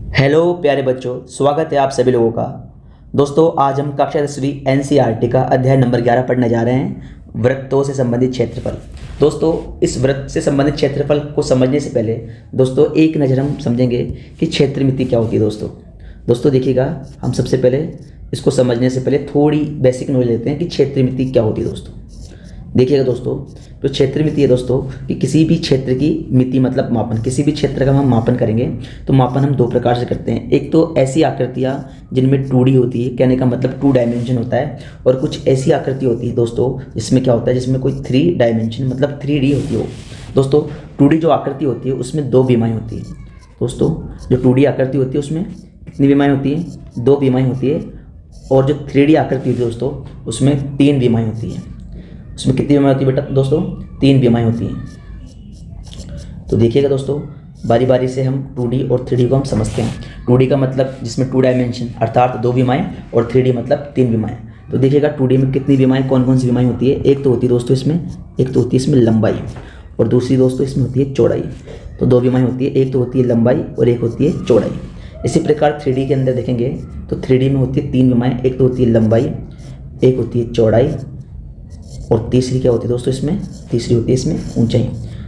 Hello प्यारे बच्चों, स्वागत है आप सभी लोगों का। दोस्तों, आज हम कक्षा 10वीं एनसीईआरटी का अध्याय नंबर 11 पढ़ने जा रहे हैं, वृत्तों से संबंधित क्षेत्रफल। दोस्तों, इस वृत्त से संबंधित क्षेत्रफल को समझने से पहले दोस्तों एक नज़र हम समझेंगे कि क्षेत्रमिति क्या होती है। दोस्तों देखिएगा, हम सबसे पहले इसको समझने से पहले थोड़ी बेसिक नॉलेज लेते हैं कि क्षेत्रमिति क्या होती है। दोस्तों देखिएगा दोस्तों, तो क्षेत्रमिति है दोस्तों कि किसी भी क्षेत्र की मिति मतलब मापन, किसी भी क्षेत्र का हम मापन करेंगे तो मापन हम दो प्रकार से करते हैं। एक तो ऐसी आकृतियाँ जिनमें 2D होती है, कहने का मतलब 2 डायमेंशन होता है, और कुछ ऐसी आकृति होती है दोस्तों जिसमें क्या होता है, जिसमें कोई 3 डायमेंशन मतलब 3D होती हो। दोस्तों 2D जो आकृति होती है उसमें 2 विमाएँ होती है। दोस्तों जो 2D आकृति होती है उसमें कितनी विमाएँ होती है? 2 विमाएँ होती है। और जो 3D आकृति होती है दोस्तों उसमें 3 विमाएँ होती है। उसमें कितनी विमाएँ होती है बेटा? दोस्तों 3 विमाएँ होती हैं। तो देखिएगा दोस्तों, बारी बारी से हम 2D और 3D को हम समझते हैं। 2D का मतलब जिसमें 2 डायमेंशन अर्थात 2 विमाएँ, और 3D मतलब 3 विमाएँ। तो देखिएगा 2D में कितनी विमाएँ, कौन कौन सी विमाएँ होती है? एक तो होती है दोस्तों इसमें, एक तो होती है इसमें लंबाई, और दूसरी दोस्तों इसमें होती है चौड़ाई। तो 2 विमाएँ होती है, एक तो होती है लंबाई और एक होती है चौड़ाई। इसी प्रकार 3D के अंदर देखेंगे तो 3D में होती है 3 विमाएँ, एक तो होती है लंबाई, एक होती है चौड़ाई, और तीसरी क्या होती है दोस्तों इसमें? तीसरी होती है इसमें ऊंचाई।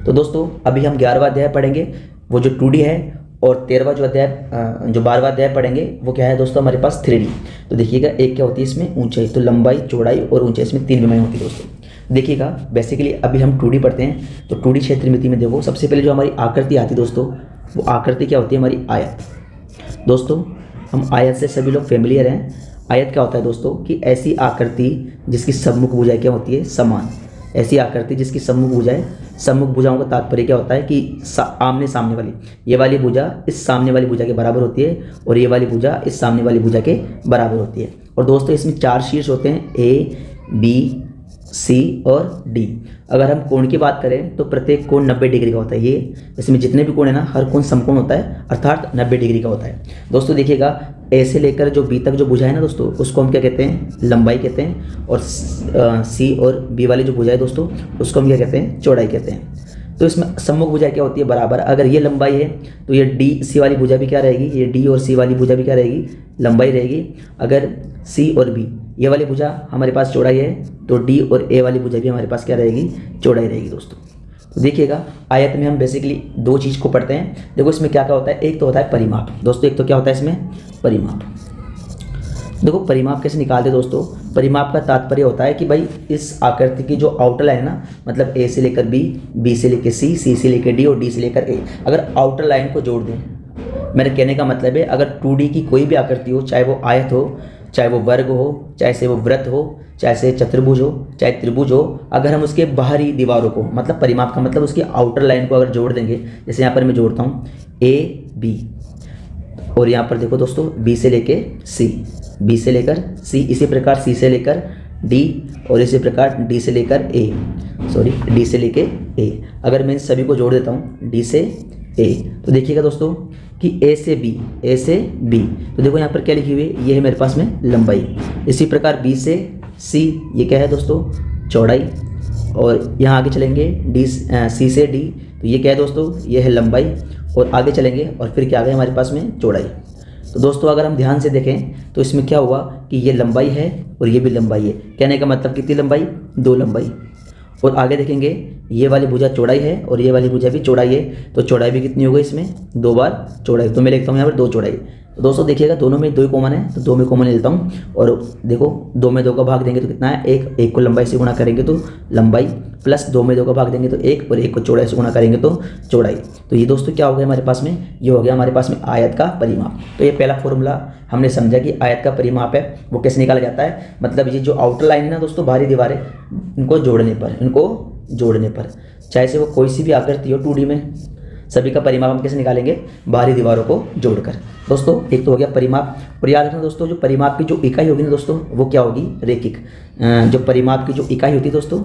तो दोस्तों अभी हम 11वां अध्याय पढ़ेंगे, वो जो 2D है, और 13वां जो अध्याय जो 12वां अध्याय पढ़ेंगे वो क्या है दोस्तों? हमारे पास 3D। तो देखिएगा, एक क्या होती है इसमें? ऊंचाई। तो लंबाई, चौड़ाई और ऊंचाई, इसमें 3 विमाएँ होती है दोस्तों। देखिएगा बेसिकली अभी हम 2D पढ़ते हैं, तो 2D क्षेत्रमिति में देखो सबसे पहले जो हमारी आकृति आती है दोस्तों, वो आकृति क्या होती है? हमारी आयत। दोस्तों हम आयत से सभी लोग फेमिलियर हैं। आयत क्या होता है दोस्तों? कि ऐसी आकृति जिसकी सम्मुख भुजाएं क्या होती है? समान। ऐसी आकृति जिसकी सम्मुख भुजाएं, सम्मुख भुजाओं का तात्पर्य क्या होता है कि आमने सामने वाली, ये वाली भुजा इस सामने वाली भुजा के बराबर होती है, और ये वाली भुजा इस सामने वाली भुजा के बराबर होती है। और दोस्तों इसमें 4 शीर्ष होते हैं, A, B, C और D। अगर हम कोण की बात करें तो प्रत्येक कोण 90 डिग्री का होता है। ये इसमें जितने भी कोण है ना, हर कोण समकोण होता है, अर्थात 90 डिग्री का होता है। दोस्तों देखिएगा, A से लेकर जो B तक जो भुजा है ना दोस्तों, उसको हम क्या कहते हैं? लंबाई कहते हैं। और C और B वाली जो भुजा है दोस्तों, उसको हम क्या कहते हैं? चौड़ाई कहते हैं। तो इसमें सम्मुख भुजा क्या होती है? बराबर। अगर ये लंबाई है तो ये D C वाली भुजा भी क्या रहेगी? ये D और C वाली भुजा भी क्या रहेगी? लंबाई रहेगी। अगर C और B ये वाली भुजा हमारे पास चौड़ाई है, तो D और A वाली भुजा भी हमारे पास क्या रहेगी? चौड़ाई रहेगी दोस्तों। तो देखिएगा, आयत में हम बेसिकली 2 चीज़ को पढ़ते हैं। देखो इसमें क्या क्या होता है? एक तो होता है परिमाप। दोस्तों एक तो क्या होता है इसमें? परिमाप। देखो परिमाप कैसे निकालते हैं दोस्तों? परिमाप का तात्पर्य होता है कि भाई इस आकृति की जो आउटर लाइन है ना, मतलब A से लेकर B, B से लेकर C, C से लेकर D और D से लेकर A, अगर आउटर लाइन को जोड़ दें, मेरे कहने का मतलब है अगर 2D की कोई भी आकृति हो, चाहे वो आयत हो, चाहे वो वर्ग हो, चाहे से वो वृत्त हो, चाहे से चतुर्भुज हो, चाहे त्रिभुज हो, अगर हम उसके बाहरी दीवारों को, मतलब परिमाप का मतलब उसकी आउटर लाइन को अगर जोड़ देंगे, जैसे यहाँ पर मैं जोड़ता हूँ A, B, और यहाँ पर देखो दोस्तों B से लेके C, B से लेकर C, इसी प्रकार C से लेकर D, और इसी प्रकार D से लेकर D से लेके A, अगर मैं इन सभी को जोड़ देता हूँ D से A, तो देखिएगा दोस्तों कि A से B, तो देखो यहाँ पर क्या लिखी हुई है? ये है मेरे पास में लंबाई। इसी प्रकार B से C, ये क्या है दोस्तों? चौड़ाई। और यहाँ आगे चलेंगे C से D, तो ये क्या है दोस्तों? ये है लंबाई। और आगे चलेंगे और फिर क्या आ गया हमारे पास में? चौड़ाई। तो दोस्तों अगर हम ध्यान से देखें तो इसमें क्या हुआ कि ये लंबाई है और ये भी लंबाई है। कहने का मतलब कितनी लंबाई? 2 लंबाई। और आगे देखेंगे ये वाली भुजा चौड़ाई है और ये वाली भुजा भी चौड़ाई है, तो चौड़ाई भी कितनी हो गई इसमें? 2 बार चौड़ाई। तो मैं लिखता हूँ यहाँ पर 2 चौड़ाई। तो दोस्तों देखिएगा, दोनों में 2 कॉमन है, तो 2 में कॉमन लेता हूँ, और देखो 2 में 2 का भाग देंगे तो कितना है? 1। 1 को लंबाई से गुणा करेंगे तो लंबाई, प्लस 2 में 2 का भाग देंगे तो 1, और 1 को चौड़ाई से गुणा करेंगे तो चौड़ाई। तो ये दोस्तों क्या हो गया हमारे पास में? ये हो गया हमारे पास में आयत का परिमाप। तो ये पहला फॉर्मूला हमने समझा कि आयत का परिमाप है वो कैसे निकाला जाता है। मतलब ये जो आउटर लाइन है ना दोस्तों, बाहरी दीवारें, इनको जोड़ने पर चाहे से वो कोई सी भी आकृति हो 2D में, सभी का परिमाप हम कैसे निकालेंगे? बाहरी दीवारों को जोड़कर। दोस्तों एक तो हो गया परिमाप। और याद रखना दोस्तों, जो परिमाप की जो इकाई होगी ना दोस्तों, वो क्या होगी? रेखिक। जो परिमाप की जो इकाई होती है दोस्तों,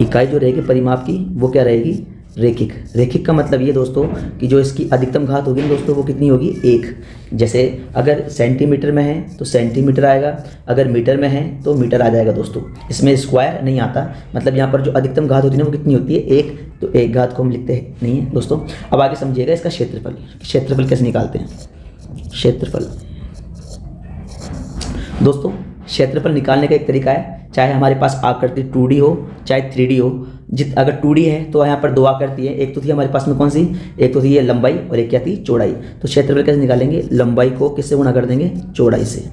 इकाई जो रहेगी परिमाप की, वो क्या रहेगी? रेखिक। रेखिक का मतलब ये दोस्तों कि जो इसकी अधिकतम घात होगी ना दोस्तों वो कितनी होगी, 1। जैसे अगर सेंटीमीटर में है तो सेंटीमीटर आएगा, अगर मीटर में है तो मीटर आ जाएगा दोस्तों, इसमें स्क्वायर नहीं आता। मतलब यहाँ पर जो अधिकतम घात होती है ना वो कितनी होती है, 1। तो 1 घात को हम लिखते नहीं है दोस्तों। अब आगे समझिएगा इसका क्षेत्रफल। क्षेत्रफल कैसे निकालते हैं, क्षेत्रफल दोस्तों, क्षेत्रफल निकालने का एक तरीका है, चाहे हमारे पास आकृति 2D हो चाहे 3D हो। अगर 2D है तो यहाँ पर 2 आकृति है, एक तो थी हमारे पास में कौन सी, एक तो थी ये लंबाई और एक क्या थी, चौड़ाई। तो क्षेत्रफल कैसे निकालेंगे, लंबाई को किससे गुणा कर देंगे, चौड़ाई से।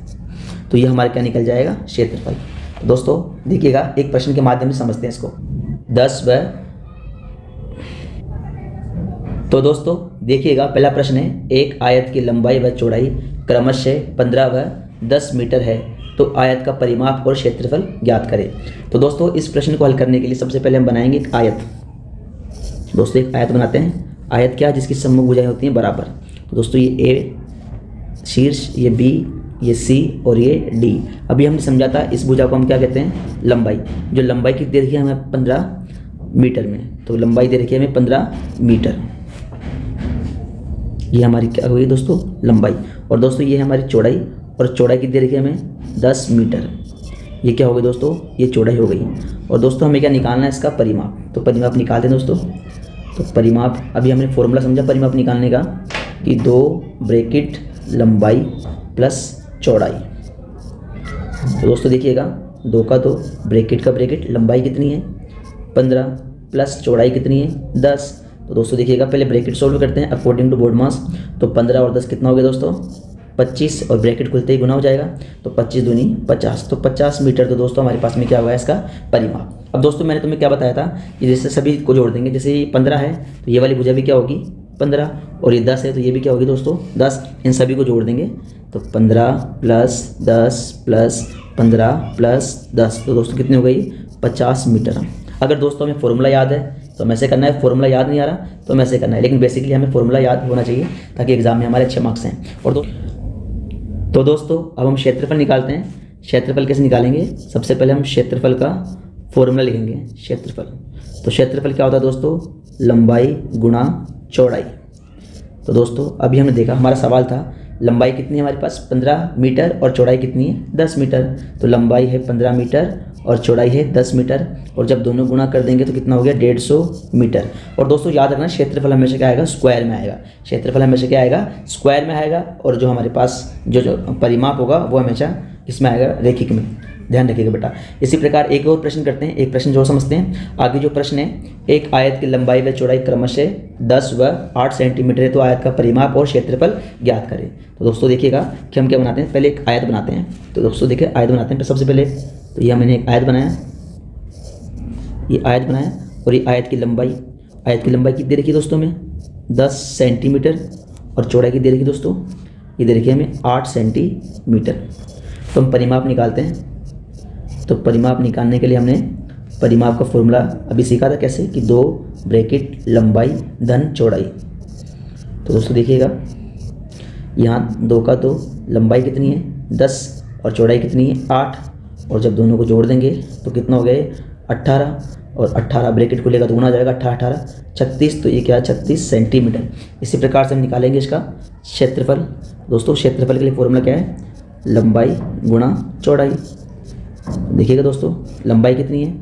तो ये हमारे क्या निकल जाएगा, क्षेत्रफल। तो दोस्तों देखिएगा एक प्रश्न के माध्यम से समझते हैं इसको। 10 व, तो दोस्तों देखिएगा पहला प्रश्न है, एक आयत की लंबाई व चौड़ाई क्रमशः 15 व 10 मीटर है, तो आयत का परिमाप और क्षेत्रफल ज्ञात करें। तो दोस्तों इस प्रश्न को हल करने के लिए सबसे पहले हम बनाएंगे एक आयत। दोस्तों एक आयत बनाते हैं। आयत क्या, जिसकी सम्मुख भुजाएं होती हैं बराबर। तो दोस्तों ये ए शीर्ष, ये बी, ये सी और ये डी। अभी हमने समझा था इस भुजा को हम क्या कहते हैं, लंबाई। जो लंबाई की दे रखी है हमें 15 मीटर में, तो लंबाई दे रखी है हमें 15 मीटर। ये हमारी क्या हुई दोस्तों, लंबाई। और दोस्तों ये हमारी चौड़ाई, और चौड़ाई की दे रखी है हमें 10 मीटर। ये क्या हो गई दोस्तों, ये चौड़ाई हो गई। और दोस्तों हमें क्या निकालना है, इसका परिमाप। तो परिमाप निकालते हैं दोस्तों। तो परिमाप, अभी हमने फॉर्मूला समझा परिमाप निकालने का कि 2 ब्रैकेट लंबाई प्लस चौड़ाई। तो दोस्तों देखिएगा 2 का 2, ब्रैकेट का ब्रैकेट, लंबाई कितनी है 15 प्लस चौड़ाई कितनी है 10। तो दोस्तों देखिएगा पहले ब्रैकेट सॉल्व करते हैं अकॉर्डिंग टू बोर्ड मास। तो 15 और 10 कितना हो गया दोस्तों, 25, और ब्रैकेट खुलते ही गुना हो जाएगा। तो 25 दूनी 50, तो 50 मीटर। तो दोस्तों हमारे पास में क्या हुआ है, इसका परिमाप। अब दोस्तों मैंने तुम्हें क्या बताया था कि जैसे सभी को जोड़ देंगे, जैसे ये 15 है तो ये वाली भुजा भी क्या होगी 15, और ये 10 है तो ये भी क्या होगी दोस्तों 10। इन सभी को जोड़ देंगे तो 15 प्लस 10 प्लस 15 प्लस 10, तो दोस्तों कितनी हो गई 50 मीटर। अगर दोस्तों हमें फॉर्मूला याद है तो हमें ऐसे करना है, फॉर्मूला याद नहीं आ रहा तो हमें ऐसे करना है, लेकिन बेसिकली हमें फॉर्मूला याद होना चाहिए ताकि एग्जाम में हमारे अच्छे मार्क्स हैं। और तो दोस्तों अब हम क्षेत्रफल निकालते हैं। क्षेत्रफल कैसे निकालेंगे, सबसे पहले हम क्षेत्रफल का फॉर्मूला लिखेंगे। क्षेत्रफल, तो क्षेत्रफल क्या होता है दोस्तों, लंबाई गुणा चौड़ाई। तो दोस्तों अभी हमने देखा, हमारा सवाल था लंबाई कितनी है हमारे पास 15 मीटर और चौड़ाई कितनी है 10 मीटर। तो लंबाई है 15 मीटर और चौड़ाई है 10 मीटर, और जब दोनों गुणा कर देंगे तो कितना हो गया 150 मीटर। और दोस्तों याद रखना क्षेत्रफल हमेशा क्या आएगा, स्क्वायर में आएगा। क्षेत्रफल हमेशा क्या आएगा, स्क्वायर में आएगा। और जो हमारे पास जो परिमाप होगा वो हमेशा किसमें आएगा, रेखिक में। ध्यान रखिएगा बेटा। इसी प्रकार एक और प्रश्न करते हैं, एक प्रश्न जो समझते हैं। आगे जो प्रश्न है, एक आयत की लंबाई व चौड़ाई क्रमशः 10 व 8 सेंटीमीटर है, तो आयत का परिमाप और क्षेत्रफल ज्ञात करें। तो दोस्तों देखिएगा कि हम क्या बनाते हैं, पहले एक आयत बनाते हैं। तो दोस्तों देखिए आयत बनाते हैं सबसे पहले। तो ये मैंने एक आयत बनाया, ये आयत बनाया, और ये आयत की लंबाई, आयत की लंबाई कितनी रखी दोस्तों में 10 सेंटीमीटर, और चौड़ाई कितनी रखी दोस्तों, ये दे रखी है हमें 8 सेंटीमीटर। तो हम परिमाप निकालते हैं। तो परिमाप निकालने के लिए हमने परिमाप का फॉर्मूला अभी सीखा था कैसे, कि 2 ब्रैकेट लंबाई धन चौड़ाई। तो दोस्तों देखिएगा यहाँ 2 का 2, लंबाई कितनी है 10 और चौड़ाई कितनी है 8, और जब दोनों को जोड़ देंगे तो कितना हो गए 18, और 18 ब्रैकेट को लेकर तो गुना हो जाएगा 18 18 36, तो ये क्या है 36 सेंटीमीटर। इसी प्रकार से हम निकालेंगे इसका क्षेत्रफल। दोस्तों क्षेत्रफल के लिए फॉर्मूला क्या है, लंबाई गुणा चौड़ाई। देखिएगा दोस्तों लंबाई कितनी है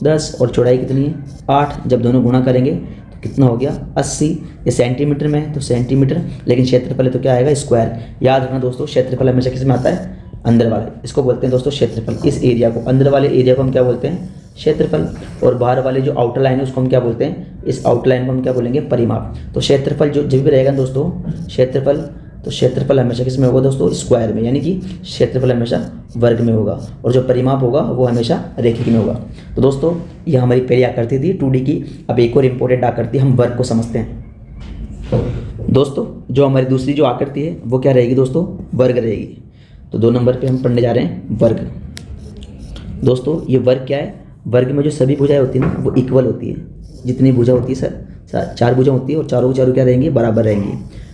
10 और चौड़ाई कितनी है 8, जब दोनों गुणा करेंगे तो कितना हो गया 80। ये सेंटीमीटर में है तो सेंटीमीटर, लेकिन क्षेत्रफल है तो क्या आएगा स्क्वायर। याद रखना दोस्तों क्षेत्रफल हमेशा किस में आता है, अंदर वाले, इसको बोलते हैं दोस्तों क्षेत्रफल। इस एरिया को, अंदर वाले एरिया को हम क्या बोलते हैं क्षेत्रफल, और बाहर वाले जो आउटर लाइन है उसको हम क्या बोलते हैं, इस आउटर लाइन को हम क्या बोलेंगे परिमाप। तो क्षेत्रफल जो जब भी रहेगा दोस्तों क्षेत्रफल, तो क्षेत्रफल हमेशा किस में होगा दोस्तों स्क्वायर में, यानी कि क्षेत्रफल हमेशा वर्ग में होगा, और जो परिमाप होगा वो हमेशा रेखिक में होगा। तो दोस्तों ये हमारी पहली आकृति थी 2D की। अब एक और इम्पोर्टेंट आकृति हम वर्ग को समझते हैं। दोस्तों जो हमारी दूसरी जो आकृति है वो क्या रहेगी दोस्तों, वर्ग रहेगी। तो 2 नंबर पे हम पढ़ने जा रहे हैं वर्ग। दोस्तों ये वर्ग क्या है, वर्ग में जो सभी भुजाएं होती हैं ना वो इक्वल होती है। जितनी भुजा होती है सर 4 भुजा होती है, और चारों चारों क्या रहेंगी बराबर रहेंगी।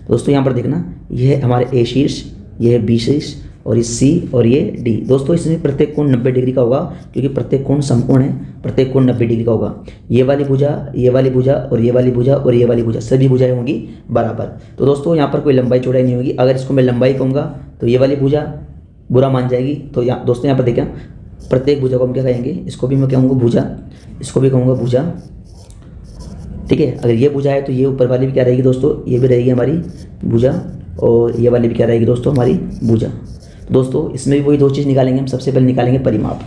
दोस्तों यहाँ पर देखना, ये है हमारे ए शीर्ष, ये है बी शीर्ष, और ये सी और ये डी। दोस्तों इसमें प्रत्येक कोण 90 डिग्री का होगा, क्योंकि प्रत्येक कोण समकोण है, प्रत्येक कोण 90 डिग्री का होगा। ये वाली भुजा, ये वाली भुजा और ये वाली भुजा और ये वाली भुजा, सभी भुजाएं होंगी बराबर। तो दोस्तों यहाँ पर कोई लंबाई चौड़ाई नहीं होगी। अगर इसको मैं लंबाई कहूँगा तो ये वाली भुजा बुरा मान जाएगी। तो यहाँ दोस्तों यहाँ पर देखें, प्रत्येक भुजा को हम क्या कहेंगे, इसको भी मैं कहूँगा भुजा, इसको भी कहूँगा भुजा, ठीक है। अगर ये भुजा है तो ये ऊपर वाली भी क्या रहेगी दोस्तों, ये भी रहेगी हमारी भुजा, और ये वाली भी क्या रहेगी दोस्तों, हमारी भुजा। दोस्तों इसमें भी वही दो चीज़ निकालेंगे हम। सबसे पहले निकालेंगे परिमाप।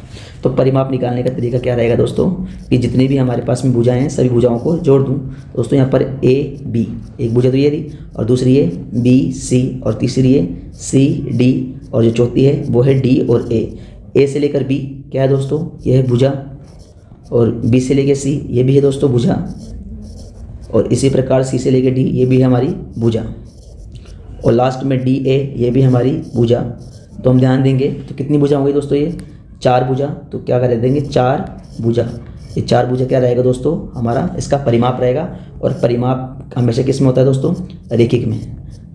तो परिमाप निकालने का तरीका क्या रहेगा दोस्तों, कि जितनी भी हमारे पास में भुजाएं हैं सभी भुजाओं को जोड़ दूं। दोस्तों यहाँ पर ए बी, एक भुजा तो ये रही, और दूसरी है बी सी, और तीसरी है सी डी, और जो चौथी है वो है डी और ए से लेकर बी क्या है दोस्तों, ये है भुजा, और बी से लेकर सी ये भी है दोस्तों भुजा, और इसी प्रकार सी से लेकर डी ये भी है हमारी भुजा, और लास्ट में डी ए ये भी हमारी भुजा। तो हम ध्यान देंगे तो कितनी भुजा होंगी दोस्तों, ये 4 भुजा। तो क्या कर देंगे, 4 भुजा। ये 4 भुजा क्या रहेगा दोस्तों, हमारा इसका परिमाप रहेगा। और परिमाप हमेशा किस में होता है दोस्तों, रेखिक में।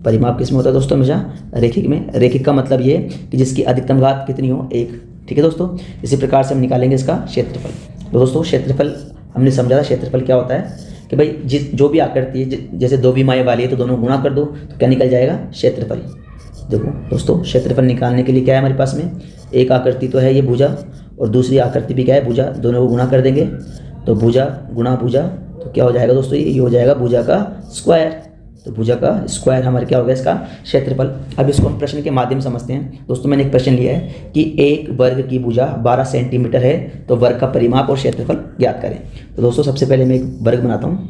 परिमाप किस में होता है दोस्तों, हमेशा रेखिक में। रेखिक का मतलब ये कि जिसकी अधिकतम घात कितनी हो, 1, ठीक है दोस्तों। इसी प्रकार से हम निकालेंगे इसका क्षेत्रफल। तो दोस्तों क्षेत्रफल हमने समझा था, क्षेत्रफल क्या होता है कि भाई जो भी आकृति है, जैसे 2 विमाएँ वाली है तो दोनों गुणा कर दो तो क्या निकल जाएगा, क्षेत्रफल। देखो दोस्तों क्षेत्रफल निकालने के लिए क्या है हमारे पास में, एक आकृति तो है ये भुजा, और दूसरी आकृति भी क्या है भुजा, दोनों को गुणा कर देंगे तो भुजा गुणा भुजा, तो क्या हो जाएगा दोस्तों, ये हो जाएगा भुजा का स्क्वायर। तो भुजा का स्क्वायर हमारे क्या हो गया इसका क्षेत्रफल। अब इसको हम प्रश्न के माध्यम समझते हैं। दोस्तों मैंने एक प्रश्न लिया है कि एक वर्ग की भुजा 12 सेंटीमीटर है, तो वर्ग का परिमाप और क्षेत्रफल ज्ञात करें। तो दोस्तों सबसे पहले मैं एक वर्ग बनाता हूँ।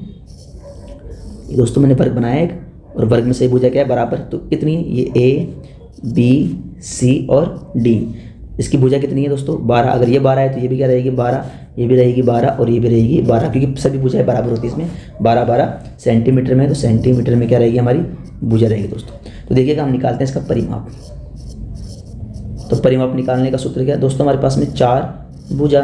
दोस्तों मैंने वर्ग बनाया एक, और वर्ग में सही भुजा क्या है, बराबर। तो कितनी है, ये ए बी सी और डी, इसकी भुजा कितनी है दोस्तों, 12। अगर ये 12 है तो ये भी क्या रहेगी 12, ये भी रहेगी 12 और ये भी रहेगी 12, क्योंकि सभी भुजाएं बराबर होती है इसमें। 12 सेंटीमीटर में, तो सेंटीमीटर में क्या रहेगी हमारी भुजा रहेगी दोस्तों। तो देखिएगा हम निकालते हैं इसका परिमाप। तो परिमाप निकालने का सूत्र क्या है दोस्तों, हमारे पास में 4 भुजा।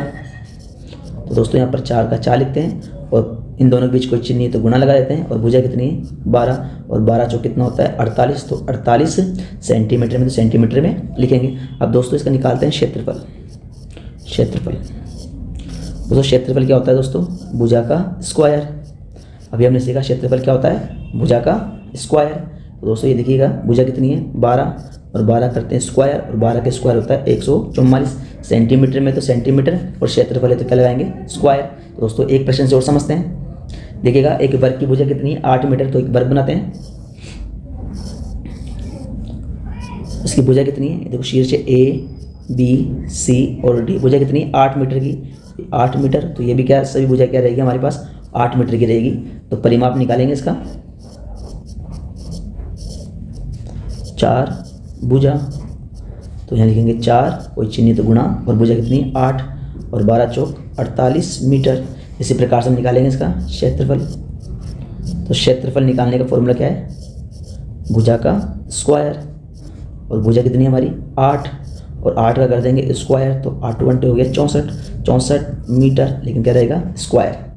तो दोस्तों यहाँ पर 4 का 4 लिखते हैं, और इन दोनों के बीच कोई चिन्ह नहीं है तो गुणा लगा देते हैं। और भुजा कितनी है 12, और 12 जो कितना होता है 48, तो 48 सेंटीमीटर में, तो सेंटीमीटर में लिखेंगे। अब दोस्तों इसका निकालते हैं क्षेत्रफल। क्षेत्रफल दोस्तों, क्षेत्रफल क्या होता है दोस्तों, भुजा का स्क्वायर। अभी हमने सीखा क्षेत्रफल क्या होता है, भुजा का स्क्वायर। तो दोस्तों ये देखिएगा भुजा कितनी है 12, और 12 करते हैं स्क्वायर, और 12 के स्क्वायर होता है 144 सेंटीमीटर में, तो सेंटीमीटर, और क्षेत्रफल है तो क्या लगाएंगे स्क्वायर। तो दोस्तों एक प्रश्न से और समझते हैं। देखिएगा एक वर्ग की भुजा कितनी है 8 मीटर, तो एक वर्ग बनाते हैं। इसकी भुजा कितनी है, देखो शीर्ष ए बी सी और डी, भुजा कितनी है 8 मीटर की, 8 मीटर। तो ये भी क्या, सभी भुजा क्या रहेगी हमारे पास 8 मीटर की रहेगी। तो परिमाप निकालेंगे इसका, 4 भुजा, तो यहाँ लिखेंगे 4, कोई चिन्ह तो गुणा, और भुजा कितनी 8, और 12 चौक 48 मीटर। इसी प्रकार से हम निकालेंगे इसका क्षेत्रफल। तो क्षेत्रफल निकालने का फॉर्मूला क्या है, भुजा का स्क्वायर, और भुजा कितनी है हमारी 8, और 8 का कर देंगे स्क्वायर, तो 8 × 1 हो गया 64 मीटर, लेकिन क्या रहेगा स्क्वायर।